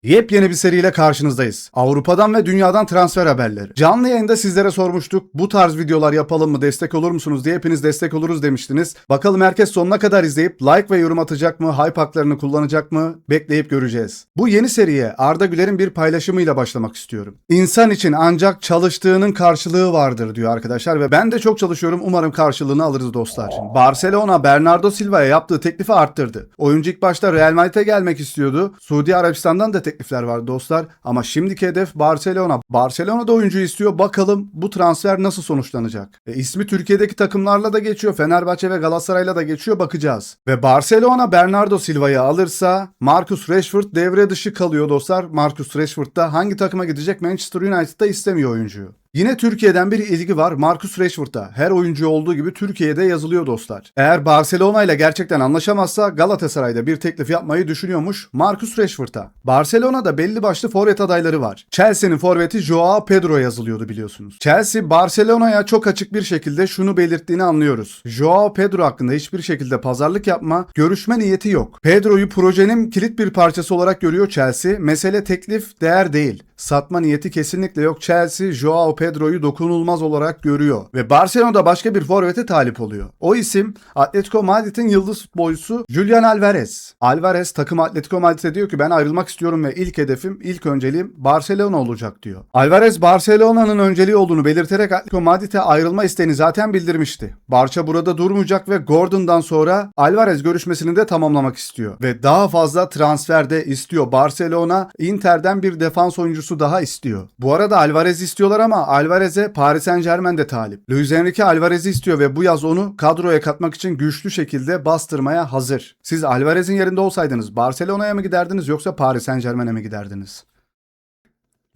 Yepyeni bir seriyle karşınızdayız. Avrupa'dan ve dünyadan transfer haberleri. Canlı yayında sizlere sormuştuk. Bu tarz videolar yapalım mı, destek olur musunuz diye hepiniz destek oluruz demiştiniz. Bakalım herkes sonuna kadar izleyip like ve yorum atacak mı, hype haklarını kullanacak mı bekleyip göreceğiz. Bu yeni seriye Arda Güler'in bir paylaşımıyla başlamak istiyorum. İnsan için ancak çalıştığının karşılığı vardır diyor arkadaşlar ve ben de çok çalışıyorum. Umarım karşılığını alırız dostlar. Barcelona Bernardo Silva'ya yaptığı teklifi arttırdı. Oyuncu ilk başta Real Madrid'e gelmek istiyordu. Suudi Arabistan'dan da teklifler var dostlar ama şimdiki hedef Barcelona. Barcelona da oyuncuyu istiyor. Bakalım bu transfer nasıl sonuçlanacak? İsmi Türkiye'deki takımlarla da geçiyor. Fenerbahçe ve Galatasaray'la da geçiyor. Bakacağız. Ve Barcelona Bernardo Silva'yı alırsa Marcus Rashford devre dışı kalıyor dostlar. Marcus Rashford da hangi takıma gidecek? Manchester United'da istemiyor oyuncuyu. Yine Türkiye'den bir ilgi var Marcus Rashford'da. Her oyuncu olduğu gibi Türkiye'de yazılıyor dostlar. Eğer Barcelona ile gerçekten anlaşamazsa Galatasaray'da bir teklif yapmayı düşünüyormuş Marcus Rashford'a. Barcelona'da belli başlı forvet adayları var. Chelsea'nin forveti Joao Pedro yazılıyordu biliyorsunuz. Chelsea Barcelona'ya çok açık bir şekilde şunu belirttiğini anlıyoruz. Joao Pedro hakkında hiçbir şekilde pazarlık yapma, görüşme niyeti yok. Pedro'yu projenin kilit bir parçası olarak görüyor Chelsea. Mesele teklif, değer değil. Satma niyeti kesinlikle yok. Chelsea Joao Pedro'yu dokunulmaz olarak görüyor. Ve Barcelona'da başka bir forvete talip oluyor. O isim Atletico Madrid'in yıldız futbolcusu Julian Alvarez. Alvarez takım Atletico Madrid'e diyor ki ben ayrılmak istiyorum ve ilk hedefim, ilk önceliğim Barcelona olacak diyor. Alvarez Barcelona'nın önceliği olduğunu belirterek Atletico Madrid'e ayrılma isteğini zaten bildirmişti. Barça burada durmayacak ve Gordon'dan sonra Alvarez görüşmesini de tamamlamak istiyor. Ve daha fazla transfer de istiyor. Barcelona Inter'den bir defans oyuncusu daha istiyor. Bu arada Alvarez istiyorlar ama Alvarez'e Paris Saint-Germain de talip. Luis Enrique Alvarez'i istiyor ve bu yaz onu kadroya katmak için güçlü şekilde bastırmaya hazır. Siz Alvarez'in yerinde olsaydınız Barcelona'ya mı giderdiniz yoksa Paris Saint-Germain'e mi giderdiniz?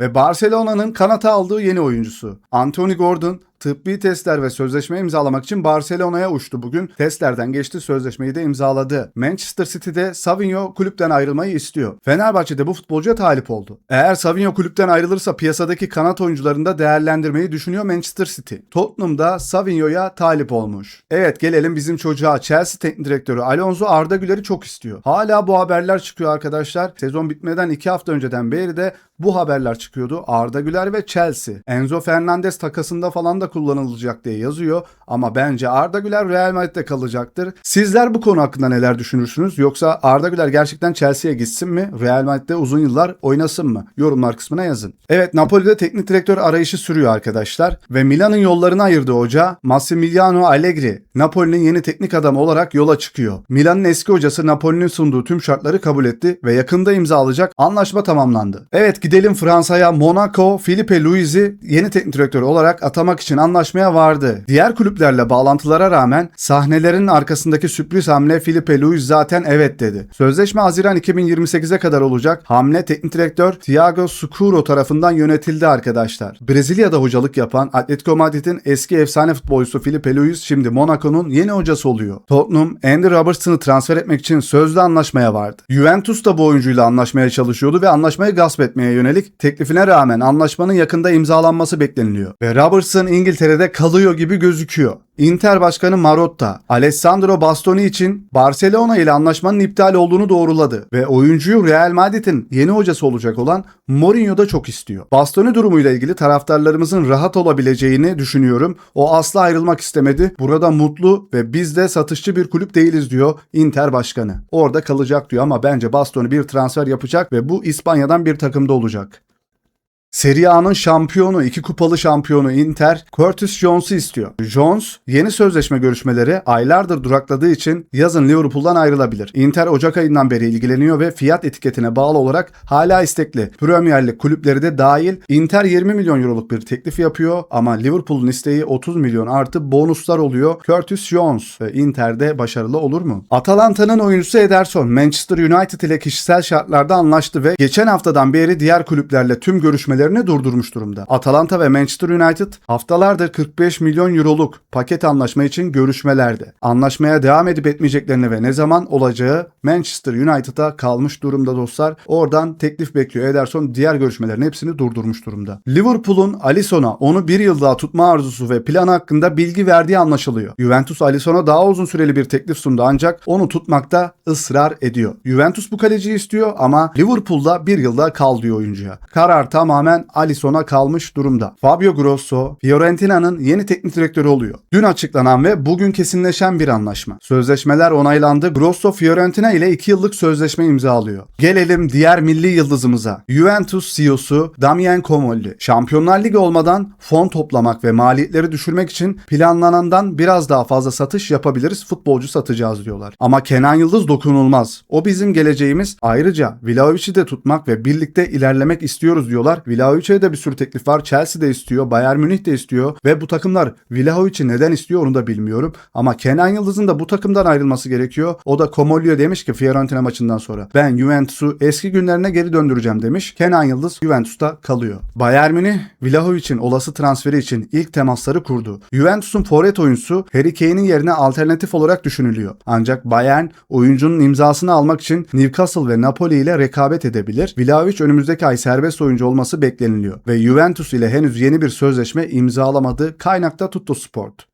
Ve Barcelona'nın kanata aldığı yeni oyuncusu Anthony Gordon tıbbi testler ve sözleşme imzalamak için Barcelona'ya uçtu bugün. Testlerden geçti, sözleşmeyi de imzaladı. Manchester City'de Savinho kulüpten ayrılmayı istiyor. Fenerbahçe'de bu futbolcuya talip oldu. Eğer Savinho kulüpten ayrılırsa piyasadaki kanat oyuncularını da değerlendirmeyi düşünüyor Manchester City. Tottenham'da Savinho'ya talip olmuş. Evet, gelelim bizim çocuğa. Chelsea teknik direktörü Alonso Arda Güler'i çok istiyor. Hala bu haberler çıkıyor arkadaşlar. Sezon bitmeden 2 hafta önceden beri de bu haberler çıkıyordu. Arda Güler ve Chelsea. Enzo Fernandez takasında falan da kullanılacak diye yazıyor ama bence Arda Güler Real Madrid'de kalacaktır. Sizler bu konu hakkında neler düşünürsünüz? Yoksa Arda Güler gerçekten Chelsea'ye gitsin mi? Real Madrid'de uzun yıllar oynasın mı? Yorumlar kısmına yazın. Evet, Napoli'de teknik direktör arayışı sürüyor arkadaşlar ve Milan'ın yollarını ayırdığı hoca Massimiliano Allegri Napoli'nin yeni teknik adamı olarak yola çıkıyor. Milan'ın eski hocası Napoli'nin sunduğu tüm şartları kabul etti ve yakında imzalayacak anlaşma tamamlandı. Evet, gidelim Fransa'ya. Monaco Filipe Luis'i yeni teknik direktör olarak atamak için anlaşmaya vardı. Diğer kulüplerle bağlantılara rağmen sahnelerin arkasındaki sürpriz hamle Filipe Luis zaten evet dedi. Sözleşme Haziran 2028'e kadar olacak. Hamle teknik direktör Thiago Scuro tarafından yönetildi arkadaşlar. Brezilya'da hocalık yapan Atletico Madrid'in eski efsane futbolcusu Filipe Luis şimdi Monaco'nun yeni hocası oluyor. Tottenham Andy Robertson'ı transfer etmek için sözlü anlaşmaya vardı. Juventus da bu oyuncuyla anlaşmaya çalışıyordu ve anlaşmayı gasp etmeye yönelik teklifine rağmen anlaşmanın yakında imzalanması bekleniliyor. Ve Robertson İngiltere'de kalıyor gibi gözüküyor. Inter Başkanı Marotta, Alessandro Bastoni için Barcelona ile anlaşmanın iptal olduğunu doğruladı ve oyuncuyu Real Madrid'in yeni hocası olacak olan Mourinho da çok istiyor. Bastoni durumuyla ilgili taraftarlarımızın rahat olabileceğini düşünüyorum. O asla ayrılmak istemedi. Burada mutlu ve biz de satışçı bir kulüp değiliz diyor Inter Başkanı. Orada kalacak diyor ama bence Bastoni bir transfer yapacak ve bu İspanya'dan bir takımda olacak. Serie A'nın şampiyonu, 2 kupalı şampiyonu Inter, Curtis Jones'u istiyor. Jones, yeni sözleşme görüşmeleri aylardır durakladığı için yazın Liverpool'dan ayrılabilir. Inter Ocak ayından beri ilgileniyor ve fiyat etiketine bağlı olarak hala istekli. Premier Lig kulüpleri de dahil. Inter 20 milyon euroluk bir teklif yapıyor ama Liverpool'un isteği 30 milyon artı bonuslar oluyor. Curtis Jones Inter'de başarılı olur mu? Atalanta'nın oyuncusu Ederson, Manchester United ile kişisel şartlarda anlaştı ve geçen haftadan beri diğer kulüplerle tüm görüşmeleri görüşmelerini durdurmuş durumda. Atalanta ve Manchester United haftalardır 45 milyon euroluk paket anlaşma için görüşmelerde. Anlaşmaya devam edip etmeyeceklerini ve ne zaman olacağı Manchester United'a kalmış durumda dostlar. Oradan teklif bekliyor. Ederson diğer görüşmelerin hepsini durdurmuş durumda. Liverpool'un Alisson'a onu bir yıl daha tutma arzusu ve planı hakkında bilgi verdiği anlaşılıyor. Juventus Alisson'a daha uzun süreli bir teklif sundu ancak onu tutmakta ısrar ediyor. Juventus bu kaleciyi istiyor ama Liverpool'da bir yılda kal diyor oyuncuya. Karar tamamen Alisson'a kalmış durumda. Fabio Grosso, Fiorentina'nın yeni teknik direktörü oluyor. Dün açıklanan ve bugün kesinleşen bir anlaşma. Sözleşmeler onaylandı. Grosso Fiorentina ile 2 yıllık sözleşme imzalıyor. Gelelim diğer milli yıldızımıza. Juventus CEO'su Damien Comolli. Şampiyonlar Ligi olmadan fon toplamak ve maliyetleri düşürmek için planlanandan biraz daha fazla satış yapabiliriz. Futbolcu satacağız diyorlar. Ama Kenan Yıldız dokunulmaz. O bizim geleceğimiz. Ayrıca Vlahovic'i de tutmak ve birlikte ilerlemek istiyoruz diyorlar. Vlahovic'e de bir sürü teklif var. Chelsea de istiyor. Bayern Münih de istiyor. Ve bu takımlar Vlahovic'i neden istiyor onu da bilmiyorum. Ama Kenan Yıldız'ın da bu takımdan ayrılması gerekiyor. O da Comolli'ye demiş ki Fiorentina maçından sonra ben Juventus'u eski günlerine geri döndüreceğim demiş. Kenan Yıldız Juventus'ta kalıyor. Bayern Münih Vlahovic'in olası transferi için ilk temasları kurdu. Juventus'un forvet oyuncusu Harry Kane'in yerine alternatif olarak düşünülüyor. Ancak Bayern oyuncunun imzasını almak için Newcastle ve Napoli ile rekabet edebilir. Vlahovic önümüzdeki ay serbest oyuncu olması bekleniliyor ve Juventus ile henüz yeni bir sözleşme imzalamadı. Kaynakta Tuttosport.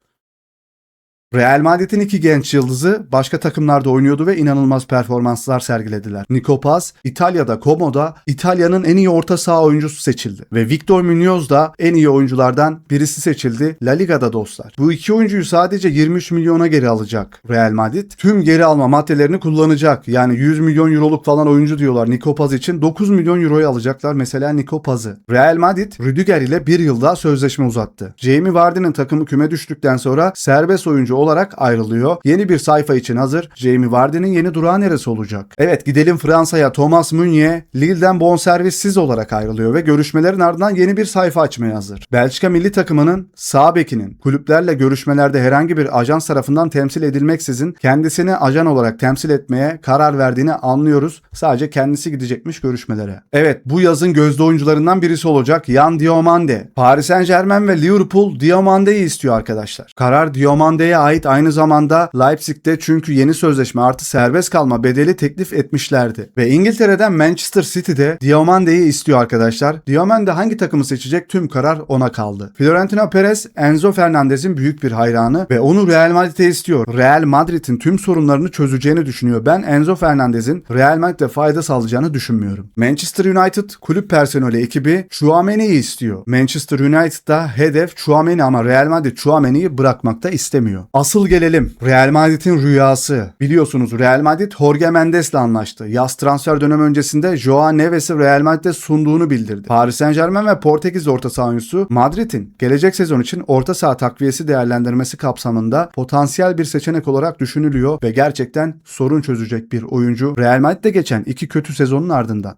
Real Madrid'in 2 genç yıldızı başka takımlarda oynuyordu ve inanılmaz performanslar sergilediler. Nico Paz, İtalya'da Como'da İtalya'nın en iyi orta saha oyuncusu seçildi. Ve Victor Munoz da en iyi oyunculardan birisi seçildi La Liga'da dostlar. Bu iki oyuncuyu sadece 23 milyona geri alacak Real Madrid. Tüm geri alma maddelerini kullanacak. Yani 100 milyon euroluk falan oyuncu diyorlar Nico Paz için. 9 milyon euroya alacaklar mesela Nico Paz'ı. Real Madrid, Rüdiger ile bir yıl daha sözleşme uzattı. Jamie Vardy'nin takımı küme düştükten sonra serbest oyuncu olarak ayrılıyor. Yeni bir sayfa için hazır. Jamie Vardy'nin yeni durağı neresi olacak? Evet gidelim Fransa'ya. Thomas Meunier Lille'den bonservissiz olarak ayrılıyor ve görüşmelerin ardından yeni bir sayfa açmaya hazır. Belçika milli takımının sağ bekinin kulüplerle görüşmelerde herhangi bir ajans tarafından temsil edilmeksizin kendisini ajan olarak temsil etmeye karar verdiğini anlıyoruz. Sadece kendisi gidecekmiş görüşmelere. Evet bu yazın gözde oyuncularından birisi olacak Yan Diomande. Paris Saint-Germain ve Liverpool Diomande'yi istiyor arkadaşlar. Karar Diomande'ye ait aynı zamanda Leipzig'te çünkü yeni sözleşme artı serbest kalma bedeli teklif etmişlerdi. Ve İngiltere'den Manchester City'de Diomande'yi istiyor arkadaşlar. Diomande hangi takımı seçecek tüm karar ona kaldı. Florentino Perez Enzo Fernandez'in büyük bir hayranı ve onu Real Madrid'e istiyor. Real Madrid'in tüm sorunlarını çözeceğini düşünüyor. Ben Enzo Fernandez'in Real Madrid'e fayda sağlayacağını düşünmüyorum. Manchester United kulüp personeli ekibi Tchouaméni'yi istiyor. Manchester United'da hedef Tchouaméni ama Real Madrid Tchouaméni'yi bırakmakta istemiyor. Asıl gelelim Real Madrid'in rüyası. Biliyorsunuz Real Madrid Jorge Mendes'le anlaştı. Yaz transfer dönemi öncesinde Joao Neves'i Real Madrid'e sunduğunu bildirdi. Paris Saint-Germain ve Portekiz orta saha oyuncusu Madrid'in gelecek sezon için orta saha takviyesi değerlendirmesi kapsamında potansiyel bir seçenek olarak düşünülüyor ve gerçekten sorun çözecek bir oyuncu. Real Madrid'de geçen 2 kötü sezonun ardından.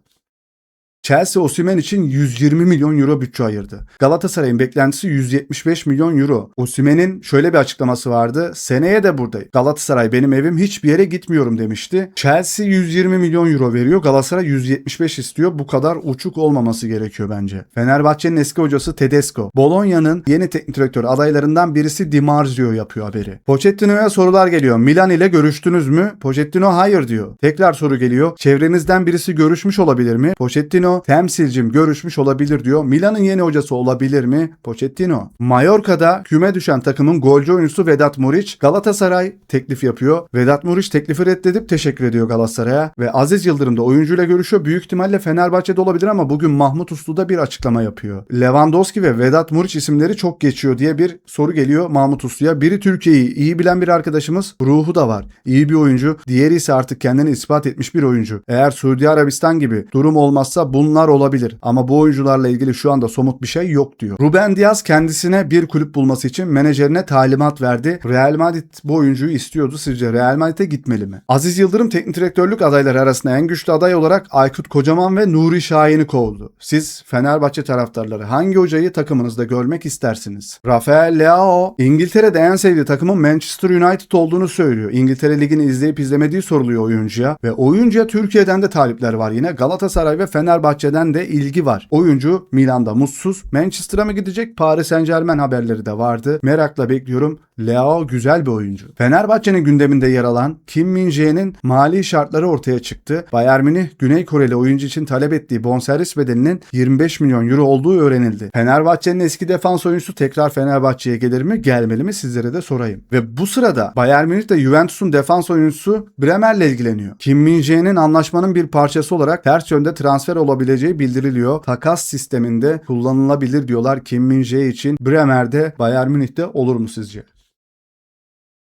Chelsea Osimhen için 120 milyon euro bütçe ayırdı. Galatasaray'ın beklentisi 175 milyon euro. Osimhen'in şöyle bir açıklaması vardı. Seneye de buradayım. Galatasaray benim evim hiçbir yere gitmiyorum demişti. Chelsea 120 milyon euro veriyor. Galatasaray 175 istiyor. Bu kadar uçuk olmaması gerekiyor bence. Fenerbahçe'nin eski hocası Tedesco. Bologna'nın yeni teknik direktör adaylarından birisi Di Marzio yapıyor haberi. Pochettino'ya sorular geliyor. Milan ile görüştünüz mü? Pochettino hayır diyor. Tekrar soru geliyor. Çevrenizden birisi görüşmüş olabilir mi? Pochettino temsilcim görüşmüş olabilir diyor. Milan'ın yeni hocası olabilir mi? Pochettino. Mallorca'da küme düşen takımın golcü oyuncusu Vedat Muriç Galatasaray teklif yapıyor. Vedat Muriç teklifi reddedip teşekkür ediyor Galatasaray'a ve Aziz Yıldırım da oyuncuyla görüşüyor. Büyük ihtimalle Fenerbahçe'de olabilir ama bugün Mahmut Uslu da bir açıklama yapıyor. Lewandowski ve Vedat Muriç isimleri çok geçiyor diye bir soru geliyor Mahmut Uslu'ya. Biri Türkiye'yi iyi bilen bir arkadaşımız, ruhu da var. İyi bir oyuncu. Diğeri ise artık kendini ispat etmiş bir oyuncu. Eğer Suudi Arabistan gibi durum olmazsa bunlar olabilir ama bu oyuncularla ilgili şu anda somut bir şey yok diyor. Ruben Dias kendisine bir kulüp bulması için menajerine talimat verdi. Real Madrid bu oyuncuyu istiyordu. Sizce Real Madrid'e gitmeli mi? Aziz Yıldırım teknik direktörlük adayları arasında en güçlü aday olarak Aykut Kocaman ve Nuri Şahin'i kovdu. Siz Fenerbahçe taraftarları hangi hocayı takımınızda görmek istersiniz? Rafael Leao İngiltere'de en sevdiği takımın Manchester United olduğunu söylüyor. İngiltere Ligi'ni izleyip izlemediği soruluyor oyuncuya ve oyuncuya Türkiye'den de talipler var yine. Galatasaray ve Fenerbahçe Fenerbahçe'den de ilgi var. Oyuncu Milan'da mutsuz. Manchester'a mı gidecek? Paris Saint-Germain haberleri de vardı. Merakla bekliyorum. Leao güzel bir oyuncu. Fenerbahçe'nin gündeminde yer alan Kim Min-jae'nin mali şartları ortaya çıktı. Bayern Münih, Güney Koreli oyuncu için talep ettiği bonservis bedelinin 25 milyon euro olduğu öğrenildi. Fenerbahçe'nin eski defans oyuncusu tekrar Fenerbahçe'ye gelir mi, gelmeli mi sizlere de sorayım. Ve bu sırada Bayern Münih de Juventus'un defans oyuncusu Bremer'le ilgileniyor. Kim Min-jae'nin anlaşmanın bir parçası olarak ters yönde transfer olabileceği bildiriliyor. Takas sisteminde kullanılabilir diyorlar Kim Min-jae için. Bremer'de Bayern Münih'te olur mu sizce?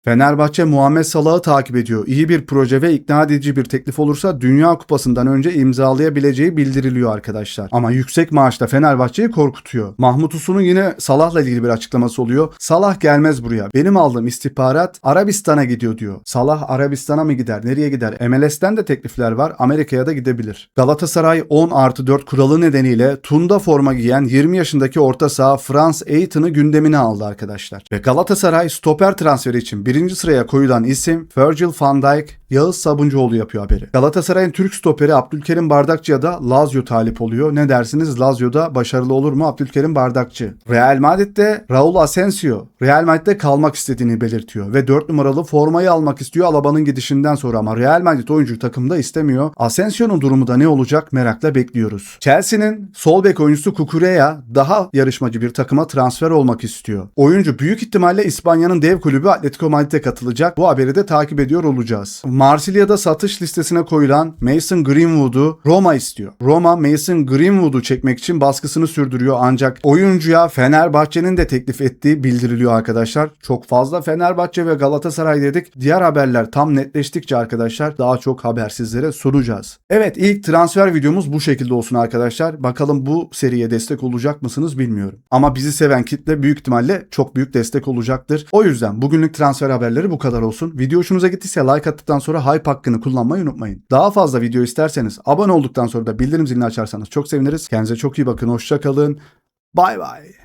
Fenerbahçe Muhammed Salah'ı takip ediyor. İyi bir proje ve ikna edici bir teklif olursa Dünya Kupası'ndan önce imzalayabileceği bildiriliyor arkadaşlar. Ama yüksek maaşla Fenerbahçe'yi korkutuyor. Mahmut Uslu'nun yine Salah'la ilgili bir açıklaması oluyor. Salah gelmez buraya. Benim aldığım istihbarat Arabistan'a gidiyor diyor. Salah Arabistan'a mı gider? Nereye gider? MLS'ten de teklifler var. Amerika'ya da gidebilir. Galatasaray 10+4 kuralı nedeniyle tunda forma giyen 20 yaşındaki orta saha Frans Eyton'u gündemine aldı arkadaşlar. Ve Galatasaray stoper transferi için birinci sıraya koyulan isim Virgil van Dijk, Yağız Sabuncuoğlu yapıyor haberi. Galatasaray'ın Türk stoperi Abdülkerim Bardakçı'ya da Lazio talip oluyor. Ne dersiniz? Lazio'da başarılı olur mu Abdülkerim Bardakçı? Real Madrid'de Raul Asensio Real Madrid'de kalmak istediğini belirtiyor ve 4 numaralı formayı almak istiyor Alaba'nın gidişinden sonra ama Real Madrid oyuncu takımda istemiyor. Asensio'nun durumu da ne olacak merakla bekliyoruz. Chelsea'nin sol bek oyuncusu Cucurella daha yarışmacı bir takıma transfer olmak istiyor. Oyuncu büyük ihtimalle İspanya'nın dev kulübü Atletico Madrid'e katılacak. Bu haberi de takip ediyor olacağız. Marsilya'da satış listesine koyulan Mason Greenwood'u Roma istiyor. Roma Mason Greenwood'u çekmek için baskısını sürdürüyor ancak oyuncuya Fenerbahçe'nin de teklif ettiği bildiriliyor arkadaşlar. Çok fazla Fenerbahçe ve Galatasaray dedik. Diğer haberler tam netleştikçe arkadaşlar daha çok haber sizlere sunacağız. Evet, ilk transfer videomuz bu şekilde olsun arkadaşlar. Bakalım bu seriye destek olacak mısınız bilmiyorum. Ama bizi seven kitle büyük ihtimalle çok büyük destek olacaktır. O yüzden bugünlük transfer haberleri bu kadar olsun. Video hoşunuza gittiyse like attıktan sonra hype hakkını kullanmayı unutmayın. Daha fazla video isterseniz abone olduktan sonra da bildirim zilini açarsanız çok seviniriz. Kendinize çok iyi bakın. Hoşça kalın. Bay bay.